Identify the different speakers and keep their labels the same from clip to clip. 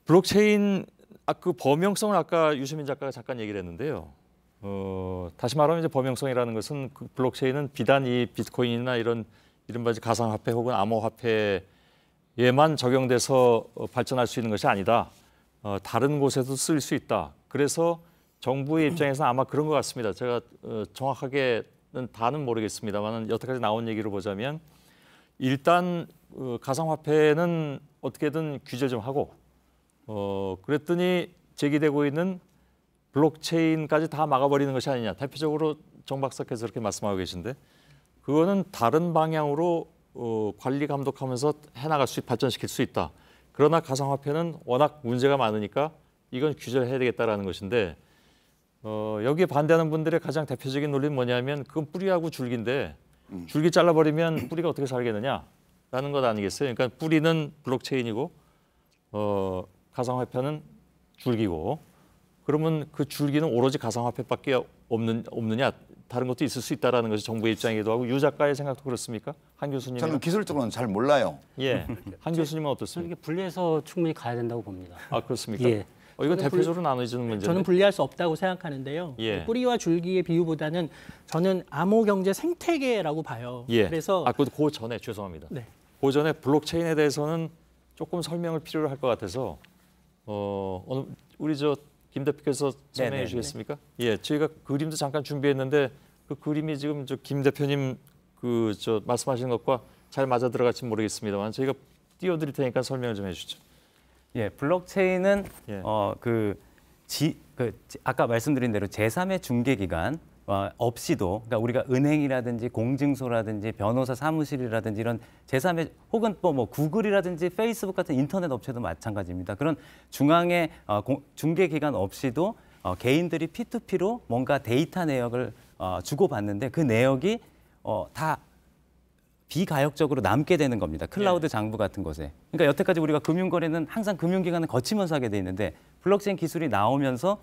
Speaker 1: 블록체인 그 범용성을 아까 유시민 작가가 잠깐 얘기를 했는데요. 다시 말하면 이제 범용성이라는 것은 그 블록체인은 비단 이 비트코인이나 이런 이른바 가상화폐 혹은 암호화폐에만 적용돼서 발전할 수 있는 것이 아니다. 다른 곳에도 쓸 수 있다. 그래서 정부의 입장에서는 아마 그런 것 같습니다. 제가 정확하게는 다는 모르겠습니다만 여태까지 나온 얘기를 보자면 일단 가상화폐는 어떻게든 규제 좀 하고 그랬더니 제기되고 있는 블록체인까지 다 막아버리는 것이 아니냐. 대표적으로 정 박사께서 그렇게 말씀하고 계신데 그거는 다른 방향으로 관리 감독하면서 해나갈 발전시킬 수 있다. 그러나 가상화폐는 워낙 문제가 많으니까 이건 규제를 해야 되겠다라는 것인데 여기에 반대하는 분들의 가장 대표적인 논리는 뭐냐면 그건 뿌리하고 줄기인데 줄기 잘라버리면 뿌리가 어떻게 살겠느냐라는 것 아니겠어요? 그러니까 뿌리는 블록체인이고 가상화폐는 줄기고 그러면 그 줄기는 오로지 가상화폐밖에 없느냐? 다른 것도 있을 수 있다라는 것이 정부의 입장이기도 하고 유 작가의 생각도 그렇습니까? 한 교수님.
Speaker 2: 저는 기술적으로는 잘 몰라요.
Speaker 1: 예, 한 교수님은 어떻습니까?
Speaker 3: 이게 분리해서 충분히 가야 된다고 봅니다.
Speaker 1: 아 그렇습니까?
Speaker 3: 예.
Speaker 1: 이건 대표적으로 나눠지는 문제인데.
Speaker 4: 저는 분리할 수 없다고 생각하는데요.
Speaker 1: 예.
Speaker 4: 뿌리와 줄기의 비유보다는 저는 암호경제 생태계라고 봐요.
Speaker 1: 예.
Speaker 4: 그래서
Speaker 1: 그 전에 죄송합니다.
Speaker 4: 네.
Speaker 1: 그 전에 블록체인에 대해서는 조금 설명을 필요로 할 것 같아서 우리 김 대표께서 설명해 주시겠습니까? 예, 저희가 그림도 잠깐 준비했는데 그 그림이 지금 김 대표님 말씀하시는 것과 잘 맞아 들어갈지 모르겠습니다만 저희가 띄워드릴 테니까 설명을 좀 해주시죠.
Speaker 5: 예, 블록체인은
Speaker 1: 예.
Speaker 5: 아까 말씀드린 대로 제3의 중개기관 없이도, 그러니까 우리가 은행이라든지 공증소라든지 변호사 사무실이라든지 이런 제3의 혹은 뭐 구글이라든지 페이스북 같은 인터넷 업체도 마찬가지입니다. 그런 중앙의 중개기관 없이도 개인들이 P2P로 뭔가 데이터 내역을 주고받는데 그 내역이 다 비가역적으로 남게 되는 겁니다. 클라우드 장부 같은 곳에. 그러니까 여태까지 우리가 금융거래는 항상 금융기관을 거치면서 하게 돼 있는데 블록체인 기술이 나오면서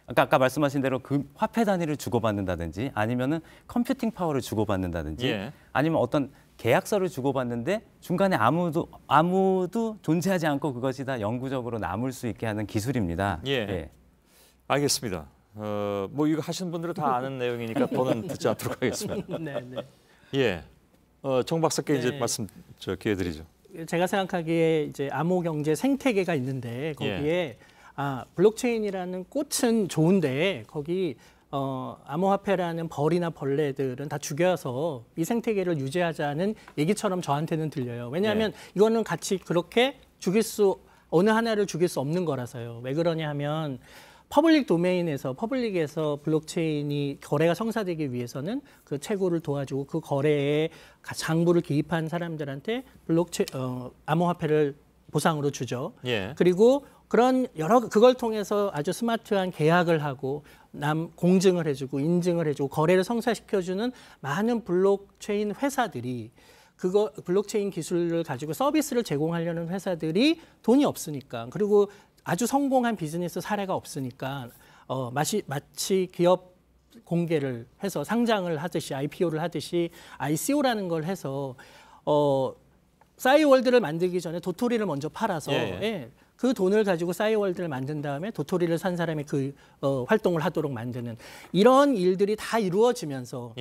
Speaker 5: 아까 말씀하신 대로 그 화폐 단위를 주고받는다든지 아니면은 컴퓨팅 파워를 주고받는다든지
Speaker 1: 예.
Speaker 5: 아니면 어떤 계약서를 주고받는데 중간에 아무도 존재하지 않고 그것이 다 영구적으로 남을 수 있게 하는 기술입니다.
Speaker 1: 예.
Speaker 5: 예.
Speaker 1: 알겠습니다. 뭐 이거 하시는 분들은 다 아는 내용이니까 더는 듣지 않도록 하겠습니다.
Speaker 4: 네, 네.
Speaker 1: 예. 정 박사께 이제
Speaker 4: 네.
Speaker 1: 말씀 기회 드리죠.
Speaker 4: 제가 생각하기에 이제 암호경제 생태계가 있는데 거기에 블록체인이라는 꽃은 좋은데 거기 암호화폐라는 벌이나 벌레들은 다 죽여서 이 생태계를 유지하자는 얘기처럼 저한테는 들려요. 왜냐하면 이거는 같이 그렇게 어느 하나를 죽일 수 없는 거라서요. 왜 그러냐 하면 퍼블릭에서 블록체인이 거래가 성사되기 위해서는 그 채굴을 도와주고 그 거래에 장부를 기입한 사람들한테 암호화폐를 보상으로 주죠.
Speaker 1: 예.
Speaker 4: 그리고 그걸 통해서 아주 스마트한 계약을 하고 공증을 해주고 인증을 해주고 거래를 성사시켜주는 많은 블록체인 회사들이 블록체인 기술을 가지고 서비스를 제공하려는 회사들이 돈이 없으니까 그리고 아주 성공한 비즈니스 사례가 없으니까 마치 기업 공개를 해서 상장을 하듯이 IPO를 하듯이 ICO라는 걸 해서 싸이월드를 만들기 전에 도토리를 먼저 팔아서 그 돈을 가지고 싸이월드를 만든 다음에 도토리를 산 사람이 그 활동을 하도록 만드는 이런 일들이 다 이루어지면서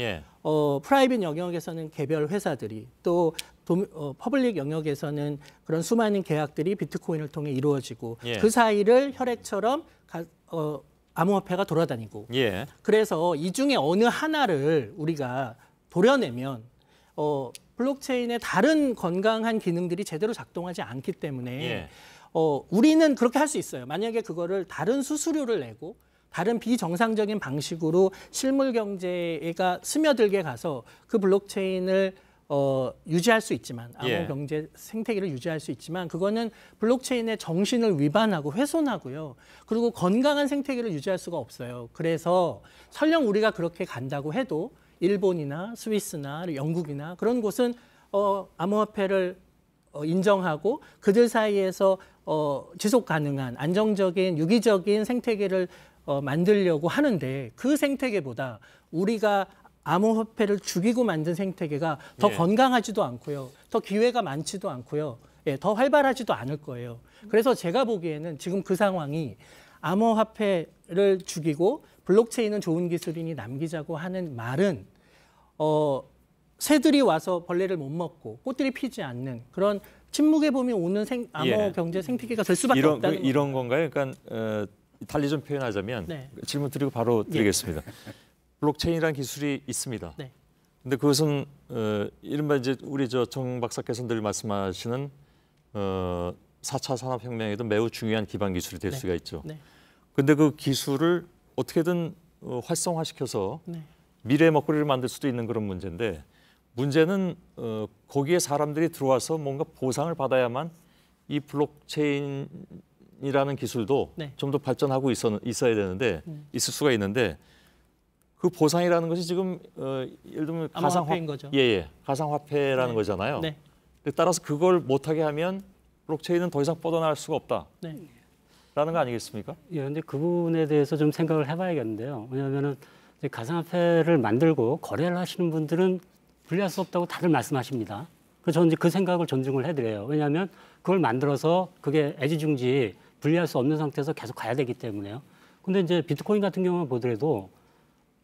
Speaker 4: 프라이빗 영역에서는 개별 회사들이 또 퍼블릭 영역에서는 그런 수많은 계약들이 비트코인을 통해 이루어지고 그 사이를 혈액처럼 암호화폐가 돌아다니고 그래서 이 중에 어느 하나를 우리가 도려내면 블록체인의 다른 건강한 기능들이 제대로 작동하지 않기 때문에 우리는 그렇게 할 수 있어요. 만약에 그거를 다른 수수료를 내고 다른 비정상적인 방식으로 실물 경제가 스며들게 가서 그 블록체인을 유지할 수 있지만 암호 경제 생태계를 유지할 수 있지만 그거는 블록체인의 정신을 위반하고 훼손하고요. 그리고 건강한 생태계를 유지할 수가 없어요. 그래서 설령 우리가 그렇게 간다고 해도 일본이나 스위스나 영국이나 그런 곳은 암호화폐를 인정하고 그들 사이에서 지속 가능한 안정적인 유기적인 생태계를 만들려고 하는데 그 생태계보다 우리가 암호화폐를 죽이고 만든 생태계가 더 건강하지도 않고요. 더 기회가 많지도 않고요. 예, 더 활발하지도 않을 거예요. 그래서 제가 보기에는 지금 그 상황이 암호화폐를 죽이고 블록체인은 좋은 기술이니 남기자고 하는 말은 새들이 와서 벌레를 못 먹고 꽃들이 피지 않는 그런 침묵의 봄이 오는 암호 경제 생태계가 될 수밖에 없다는 거죠.
Speaker 1: 이런 건가요? 그러니까 달리 좀 표현하자면
Speaker 4: 네.
Speaker 1: 질문 드리고 바로 드리겠습니다. 블록체인이라는 기술이 있습니다.
Speaker 4: 네.
Speaker 1: 근데 그것은 이른바 이제 우리 정 박사께서 늘 말씀하시는 4차 산업혁명에도 매우 중요한 기반 기술이 될 수가 있죠.
Speaker 4: 네.
Speaker 1: 근데 그 기술을 어떻게든 활성화시켜서
Speaker 4: 네.
Speaker 1: 미래의 먹거리를 만들 수도 있는 그런 문제인데 문제는 거기에 사람들이 들어와서 뭔가 보상을 받아야만 이 블록체인이라는 기술도
Speaker 4: 네.
Speaker 1: 좀 더 발전하고 있어야 되는데 있을 수가 있는데 그 보상이라는 것이 지금 예를 들면
Speaker 4: 암호화폐인 거죠.
Speaker 1: 예, 가상화폐라는
Speaker 4: 네.
Speaker 1: 거잖아요.
Speaker 4: 네.
Speaker 1: 따라서 그걸 못하게 하면 블록체인은 더 이상 뻗어나갈 수가 없다라는
Speaker 4: 네.
Speaker 1: 거 아니겠습니까?
Speaker 3: 예, 근데 그 부분에 대해서 좀 생각을 해봐야겠는데요. 왜냐하면은 이제 가상화폐를 만들고 거래를 하시는 분들은 분리할 수 없다고 다들 말씀하십니다. 그래서 저는 이제 그 생각을 존중을 해드려요. 왜냐하면 그걸 만들어서 그게 애지중지 분리할 수 없는 상태에서 계속 가야 되기 때문에요. 근데 이제 비트코인 같은 경우는 보더라도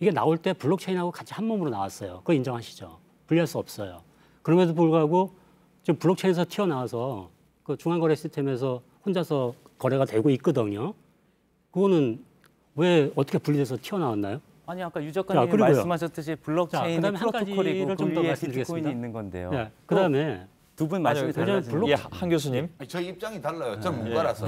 Speaker 3: 이게 나올 때 블록체인하고 같이 한 몸으로 나왔어요. 그거 인정하시죠? 분리할 수 없어요. 그럼에도 불구하고 지금 블록체인에서 튀어나와서 그 중앙거래 시스템에서 혼자서 거래가 되고 있거든요. 그거는 왜 어떻게 분리돼서 튀어나왔나요?
Speaker 5: 아니 아까 유 작가님이
Speaker 3: 그리고요.
Speaker 5: 말씀하셨듯이 블록체인이
Speaker 3: 그다음에 한
Speaker 5: 프로토콜이고
Speaker 3: 가지를
Speaker 5: 그
Speaker 3: 좀더
Speaker 5: 위에
Speaker 3: 말씀드리겠습니다.
Speaker 5: 비트코인이 있는 건데요.
Speaker 3: 네. 그다음에
Speaker 5: 두 분 말씀이 달라지는
Speaker 1: 예, 한 교수님
Speaker 2: 저희 입장이 달라요. 전 문과라서.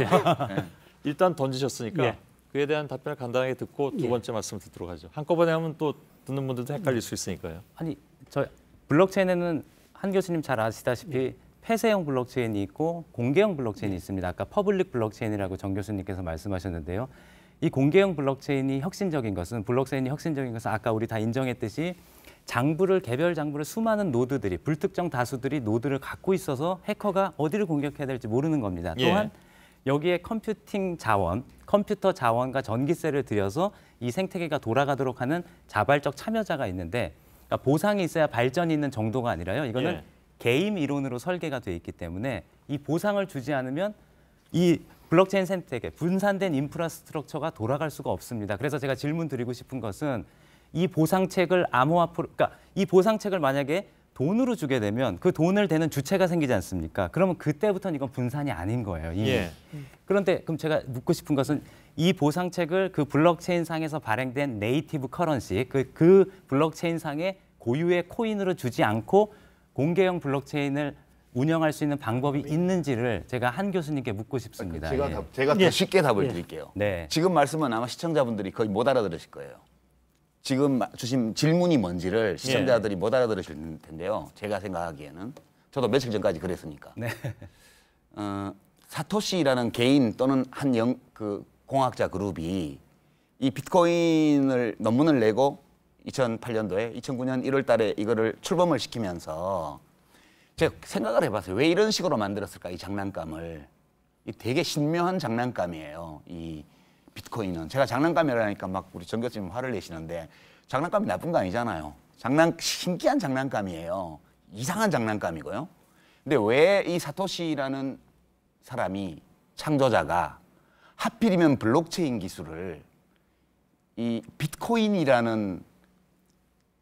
Speaker 1: 일단 던지셨으니까
Speaker 3: 예.
Speaker 1: 그에 대한 답변을 간단하게 듣고 두 번째 말씀 듣도록 하죠. 한꺼번에 하면 또 듣는 분들도 헷갈릴 수 있으니까요.
Speaker 5: 아니 저 블록체인에는 한 교수님 잘 아시다시피 폐쇄형 블록체인이 있고 공개형 블록체인이 있습니다. 아까 퍼블릭 블록체인이라고 정 교수님께서 말씀하셨는데요. 이 공개형 블록체인이 혁신적인 것은 아까 우리 다 인정했듯이 개별 장부를 수많은 노드들이 불특정 다수들이 노드를 갖고 있어서 해커가 어디를 공격해야 될지 모르는 겁니다. 또한 여기에 컴퓨터 자원과 전기세를 들여서 이 생태계가 돌아가도록 하는 자발적 참여자가 있는데 그러니까 보상이 있어야 발전이 있는 정도가 아니라요. 이거는 게임 이론으로 설계가 돼 있기 때문에 이 보상을 주지 않으면 이 블록체인 생태계, 분산된 인프라스트럭처가 돌아갈 수가 없습니다. 그래서 제가 질문 드리고 싶은 것은 이 보상책을 그러니까 이 보상책을 만약에 돈으로 주게 되면 그 돈을 대는 주체가 생기지 않습니까? 그러면 그때부터는 이건 분산이 아닌 거예요. 이미. 그런데 그럼 제가 묻고 싶은 것은 이 보상책을 그 블록체인 상에서 발행된 네이티브 커런시, 그 블록체인 상의 고유의 코인으로 주지 않고 공개형 블록체인을 운영할 수 있는 방법이 있는지를 제가 한 교수님께 묻고 싶습니다.
Speaker 2: 제가 더 쉽게 답을 드릴게요.
Speaker 5: 네.
Speaker 2: 지금 말씀은 아마 시청자분들이 거의 못 알아들으실 거예요. 지금 주신 질문이 뭔지를 시청자들이 못 알아들으실 텐데요. 제가 생각하기에는 저도 며칠 전까지 그랬으니까.
Speaker 5: 네.
Speaker 2: 사토시라는 개인 또는 그 공학자 그룹이 이 비트코인을 논문을 내고 2008년도에 2009년 1월 달에 이거를 출범을 시키면서 제가 생각을 해봤어요. 왜 이런 식으로 만들었을까, 이 장난감을. 이 되게 신묘한 장난감이에요, 이 비트코인은. 제가 장난감이라니까 막 우리 정 교수님 화를 내시는데 장난감이 나쁜 거 아니잖아요. 신기한 장난감이에요. 이상한 장난감이고요. 근데 왜 이 사토시라는 사람이, 창조자가 하필이면 블록체인 기술을 이 비트코인이라는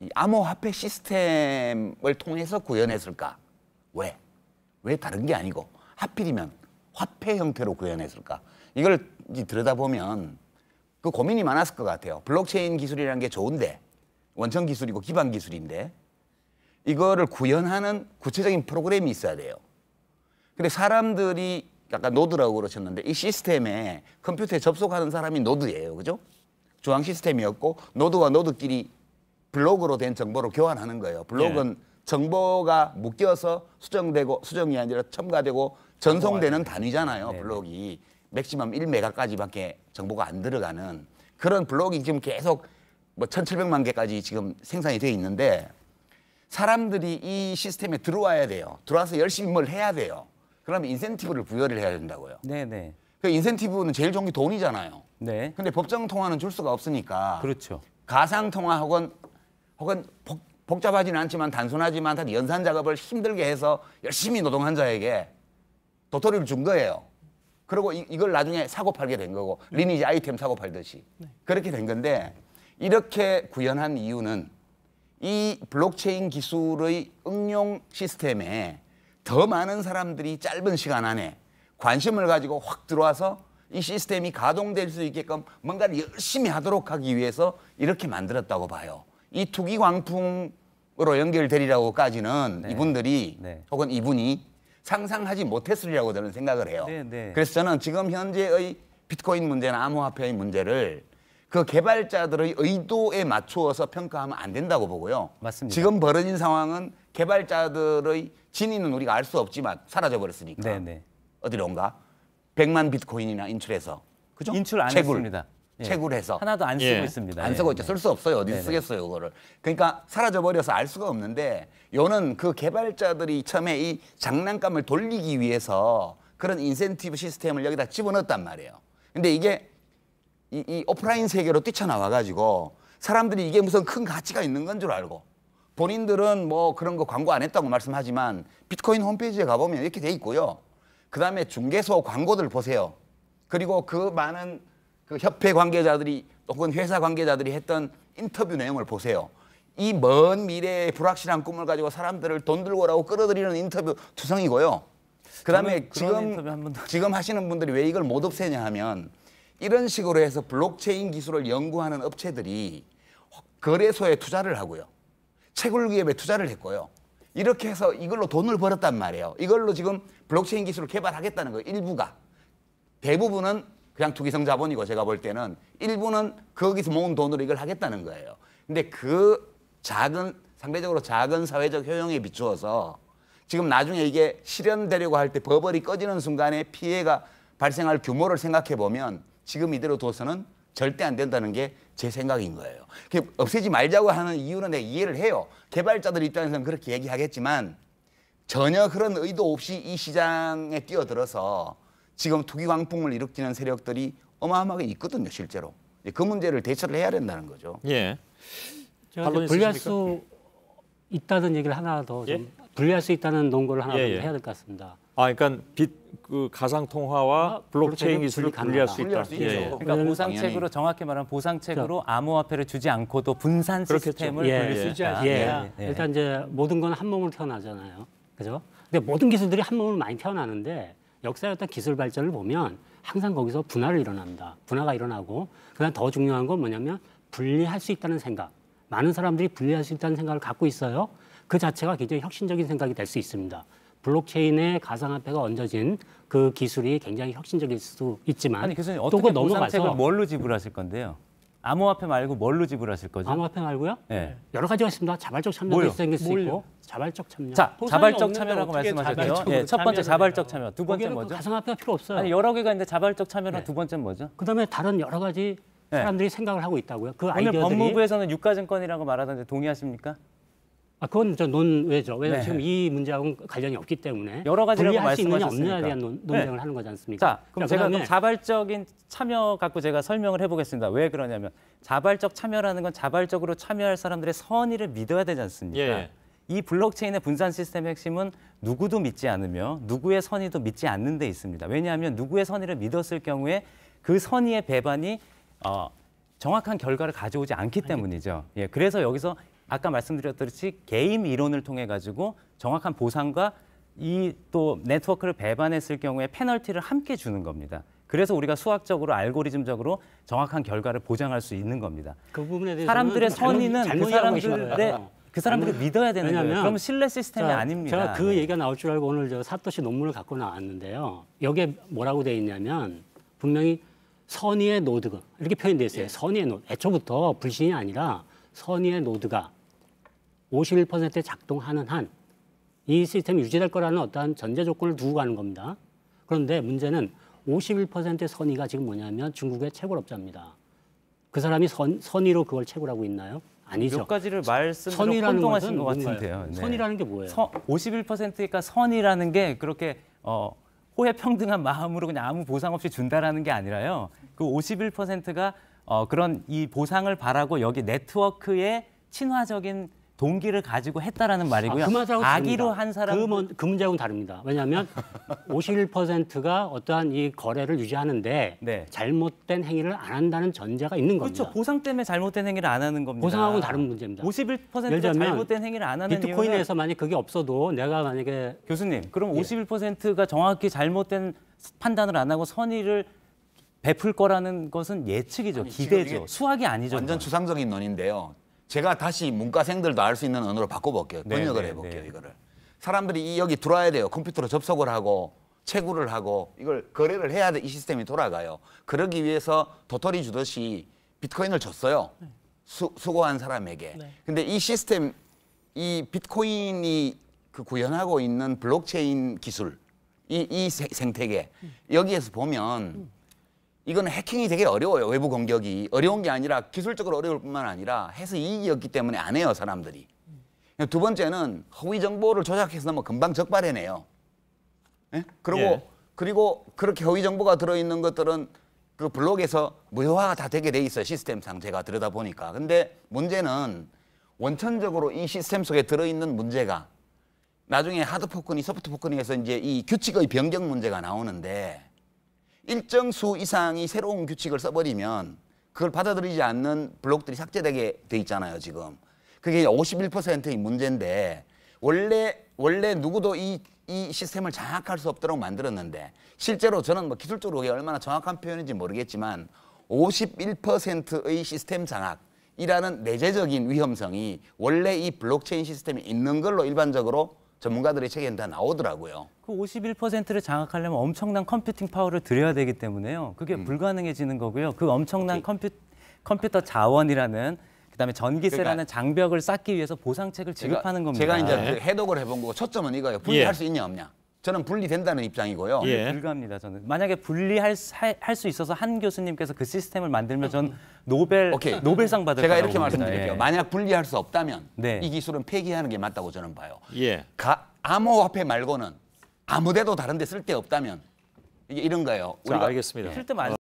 Speaker 2: 이 암호화폐 시스템을 통해서 구현했을까? 왜 다른 게 아니고 하필이면 화폐 형태로 구현했을까? 이걸 들여다보면 그 고민이 많았을 것 같아요. 블록체인 기술이라는 게 좋은데, 원천 기술이고 기반 기술인데 이거를 구현하는 구체적인 프로그램이 있어야 돼요. 근데 사람들이 아까 노드라고 그러셨는데 이 시스템에 컴퓨터에 접속하는 사람이 노드예요. 그죠? 중앙 시스템이었고 노드와 노드끼리 블록으로 된 정보를 교환하는 거예요. 블록은 정보가 묶여서 수정이 아니라 첨가되고 전송되는 단위잖아요. 블록이 맥시멈 1메가까지밖에 정보가 안 들어가는 그런 블록이 지금 계속 뭐 1,700만 개까지 지금 생산이 되어 있는데 사람들이 이 시스템에 들어와야 돼요. 들어와서 열심히 뭘 해야 돼요. 그러면 인센티브를 부여를 해야 된다고요.
Speaker 5: 네네.
Speaker 2: 그 인센티브는 제일 좋은 게 돈이잖아요.
Speaker 5: 네.
Speaker 2: 근데 법정 통화는 줄 수가 없으니까.
Speaker 5: 그렇죠.
Speaker 2: 가상 통화 혹은 복잡하지는 않지만 단순하지만 연산 작업을 힘들게 해서 열심히 노동한 자에게 도토리를 준 거예요. 그리고 이걸 나중에 사고 팔게 된 거고 리니지 아이템 사고 팔듯이 그렇게 된 건데 이렇게 구현한 이유는 이 블록체인 기술의 응용 시스템에 더 많은 사람들이 짧은 시간 안에 관심을 가지고 확 들어와서 이 시스템이 가동될 수 있게끔 뭔가를 열심히 하도록 하기 위해서 이렇게 만들었다고 봐요. 이 투기 광풍으로 연결되리라고까지는 이분들이 혹은 이분이 상상하지 못했으리라고 저는 생각을 해요. 그래서 저는 지금 현재의 비트코인 문제나 암호화폐의 문제를 그 개발자들의 의도에 맞추어서 평가하면 안 된다고 보고요.
Speaker 5: 맞습니다.
Speaker 2: 지금 벌어진 상황은 개발자들의 진위는 우리가 알 수 없지만 사라져버렸으니까. 어디로 온가? 100만 비트코인이나 인출해서. 그죠?
Speaker 5: 인출 안 했습니다.
Speaker 2: 채굴해서.
Speaker 5: 하나도 안 쓰고 있습니다.
Speaker 2: 안 쓰고 있죠. 쓸 수 없어요. 어디서 쓰겠어요, 그거를. 그러니까 사라져버려서 알 수가 없는데 요는 그 개발자들이 처음에 이 장난감을 돌리기 위해서 그런 인센티브 시스템을 여기다 집어넣었단 말이에요. 근데 이게 이 오프라인 세계로 뛰쳐나와가지고 사람들이 이게 무슨 큰 가치가 있는 건 줄 알고 본인들은 뭐 그런 거 광고 안 했다고 말씀하지만 비트코인 홈페이지에 가보면 이렇게 돼 있고요. 그다음에 중개소 광고들 보세요. 그리고 그 많은 그 협회 관계자들이 혹은 회사 관계자들이 했던 인터뷰 내용을 보세요. 이 먼 미래의 불확실한 꿈을 가지고 사람들을 돈 들고 오라고 끌어들이는 인터뷰 투성이고요. 그다음에 지금 하시는 분들이 왜 이걸 못 없애냐 하면 이런 식으로 해서 블록체인 기술을 연구하는 업체들이 거래소에 투자를 하고요. 채굴 기업에 투자를 했고요. 이렇게 해서 이걸로 돈을 벌었단 말이에요. 이걸로 지금 블록체인 기술을 개발하겠다는 거예요. 일부가. 대부분은 그냥 투기성 자본이고 제가 볼 때는 일부는 거기서 모은 돈으로 이걸 하겠다는 거예요. 근데 그 상대적으로 작은 사회적 효용에 비추어서 지금 나중에 이게 실현되려고 할 때 버블이 꺼지는 순간에 피해가 발생할 규모를 생각해 보면 지금 이대로 둬서는 절대 안 된다는 게 제 생각인 거예요. 없애지 말자고 하는 이유는 내가 이해를 해요. 개발자들 입장에서는 그렇게 얘기하겠지만 전혀 그런 의도 없이 이 시장에 뛰어들어서 지금 투기 광풍을 일으키는 세력들이 어마어마하게 있거든요, 실제로. 그 문제를 대처를 해야 된다는 거죠.
Speaker 1: 예.
Speaker 3: 제가 분리할 수 있다는 얘기를 하나 더 좀 분리할 수 있다는 논거를 하나 더 해야 될 것 같습니다.
Speaker 1: 그러니까 그 가상 통화와 블록체인 기술을 분리할 수 있다.
Speaker 5: 그러니까 보상책으로 정확히 말하면 보상책으로 암호화폐를 주지 않고도 분산 시스템을 돌릴 수 있다.
Speaker 3: 일단 이제 모든 건 한 몸으로 태어나잖아요. 그죠? 근데 모든 기술들이 한 몸으로 많이 태어나는데 역사의 어떤 기술 발전을 보면 항상 거기서 분화를 일어납니다. 분화가 일어나고 그다음 더 중요한 건 뭐냐면 분리할 수 있다는 생각. 많은 사람들이 분리할 수 있다는 생각을 갖고 있어요. 그 자체가 굉장히 혁신적인 생각이 될 수 있습니다. 블록체인에 가상화폐가 얹어진 그 기술이 굉장히 혁신적일 수 있지만
Speaker 5: 아니 교수님 어떻게 보상책을 뭘로 지불하실 건데요? 암호화폐 말고 뭘로 지불하실 거죠?
Speaker 3: 암호화폐 말고요?
Speaker 5: 네.
Speaker 3: 여러 가지가 있습니다. 자발적 참여도 생길 수 있고 자발적 참여.
Speaker 5: 자, 자발적 참여라고 말씀하셨죠? 예, 첫 번째 자발적 참여. 두 번째 뭐죠?
Speaker 3: 가상화폐가 필요 없어요.
Speaker 5: 아니 여러 개가 있는데 자발적 참여랑 두 번째는 뭐죠?
Speaker 3: 그다음에 다른 여러 가지 사람들이 생각을 하고 있다고요. 그
Speaker 5: 오늘
Speaker 3: 아이디어들이
Speaker 5: 법무부에서는 유가증권이라고 말하던데 동의하십니까?
Speaker 3: 그건 저 논외죠. 왜냐하면 지금 이 문제하고는 관련이 없기 때문에
Speaker 5: 여러 가지라고
Speaker 3: 분리할 수 있느냐
Speaker 5: 말씀하셨으니까.
Speaker 3: 없느냐에 대한 논쟁을 하는 거지 않습니까?
Speaker 5: 자, 그럼 제가 그럼 자발적인 참여 갖고 제가 설명을 해보겠습니다. 왜 그러냐면 자발적 참여라는 건 자발적으로 참여할 사람들의 선의를 믿어야 되지 않습니까? 이 블록체인의 분산 시스템의 핵심은 누구도 믿지 않으며 누구의 선의도 믿지 않는 데 있습니다. 왜냐하면 누구의 선의를 믿었을 경우에 그 선의의 배반이 정확한 결과를 가져오지 않기 때문이죠. 그래서 여기서 아까 말씀드렸듯이 게임 이론을 통해 가지고 정확한 보상과 이 또 네트워크를 배반했을 경우에 페널티를 함께 주는 겁니다. 그래서 우리가 수학적으로 알고리즘적으로 정확한 결과를 보장할 수 있는 겁니다.
Speaker 3: 그 부분에 대해서
Speaker 5: 사람들의 선의는 그 사람들이 믿어야 되는 거예요. 그럼 신뢰 시스템이 아닙니다.
Speaker 3: 제가 그 얘기가 나올 줄 알고 오늘 저 사토시 논문을 갖고 나왔는데요. 여기에 뭐라고 돼 있냐면 분명히 선의의 노드 이렇게 표현돼 있어요. 선의의 노드. 애초부터 불신이 아니라 선의의 노드가 51%에 작동하는 한 이 시스템이 유지될 거라는 어떠한 전제 조건을 두고 가는 겁니다. 그런데 문제는 51%의 선의가 지금 뭐냐면 중국의 채굴업자입니다. 그 사람이 선의로 그걸 채굴하고 있나요? 아니죠.
Speaker 5: 몇 가지를 말씀드려 혼동하신 것 같은데요.
Speaker 3: 네. 선의라는 게 뭐예요?
Speaker 5: 51%니까 선의라는 게 그렇게 호혜평등한 마음으로 그냥 아무 보상 없이 준다라는 게 아니라요. 그 51%가 그런 이 보상을 바라고 여기 네트워크의 친화적인 동기를 가지고 했다라는 말이고요.
Speaker 3: 그 말하고
Speaker 5: 악의로
Speaker 3: 다릅니다.
Speaker 5: 한 사람
Speaker 3: 그 문제하고는 다릅니다. 왜냐하면 51%가 어떠한 이 거래를 유지하는데
Speaker 5: 네.
Speaker 3: 잘못된 행위를 안 한다는 전제가 있는 겁니다.
Speaker 5: 그렇죠. 보상 때문에 잘못된 행위를 안 하는 겁니다.
Speaker 3: 보상하고는 다른 문제입니다.
Speaker 5: 51%가
Speaker 3: 예를 들면
Speaker 5: 잘못된 행위를 안 하는
Speaker 3: 비트코인에서 만약 그게 없어도 내가 만약에
Speaker 5: 교수님, 그럼 51%가 정확히 잘못된 판단을 안 하고 선의를 베풀 거라는 것은 예측이죠, 기대죠. 수학이 아니죠.
Speaker 2: 완전 추상적인 논인데요. 제가 다시 문과생들도 알 수 있는 언어로 바꿔볼게요.
Speaker 5: 네,
Speaker 2: 번역을
Speaker 5: 네,
Speaker 2: 해볼게요.
Speaker 5: 네.
Speaker 2: 이거를. 사람들이 여기 들어와야 돼요. 컴퓨터로 접속을 하고 채굴을 하고 이걸 거래를 해야 돼. 이 시스템이 돌아가요. 그러기 위해서 도토리 주듯이 비트코인을 줬어요. 수고한 사람에게.
Speaker 4: 네.
Speaker 2: 근데 이 시스템, 이 비트코인이 그 구현하고 있는 블록체인 기술, 이 생태계 여기에서 보면 이거는 해킹이 되게 어려워요. 외부 공격이. 어려운 게 아니라 기술적으로 어려울 뿐만 아니라 해서 이익이었기 때문에 안 해요, 사람들이. 두 번째는 허위 정보를 조작해서 넣으면 금방 적발해내요. 예? 그리고 그렇게 허위 정보가 들어있는 것들은 그 블록에서 무효화가 다 되게 돼 있어요. 시스템상 제가 들여다보니까. 근데 문제는 원천적으로 이 시스템 속에 들어있는 문제가 나중에 하드 포크니 소프트 포크니에서 이제 이 규칙의 변경 문제가 나오는데 일정 수 이상이 새로운 규칙을 써버리면 그걸 받아들이지 않는 블록들이 삭제되게 돼 있잖아요, 지금. 그게 51%의 문제인데 원래 누구도 이 시스템을 장악할 수 없도록 만들었는데 실제로 저는 뭐 기술적으로 그게 얼마나 정확한 표현인지 모르겠지만 51%의 시스템 장악이라는 내재적인 위험성이 원래 이 블록체인 시스템에 있는 걸로 일반적으로 전문가들의 책에는 다 나오더라고요.
Speaker 5: 그 51%를 장악하려면 엄청난 컴퓨팅 파워를 들여야 되기 때문에요. 그게 불가능해지는 거고요. 그 엄청난 컴퓨터 자원이라는 그다음에 전기세라는 장벽을 쌓기 위해서 보상책을 지급하는 겁니다.
Speaker 2: 제가 이제 그 해독을 해본 거고 초점은 이거예요. 분리할 수 있냐 없냐. 저는 분리된다는 입장이고요.
Speaker 5: 불가합니다. 저는 만약에 분리할 수 있어서 한 교수님께서 그 시스템을 만들면 전 노벨상 받을
Speaker 2: 제가
Speaker 5: 거라고
Speaker 2: 이렇게
Speaker 5: 봅니다.
Speaker 2: 말씀드릴게요. 만약 분리할 수 없다면
Speaker 5: 네.
Speaker 2: 이 기술은 폐기하는 게 맞다고 저는 봐요.
Speaker 1: 예.
Speaker 2: 암호화폐 말고는 아무데도 다른 데 쓸 데 없다면 이게 이런 거예요.
Speaker 1: 자, 알겠습니다.
Speaker 5: 쓸데만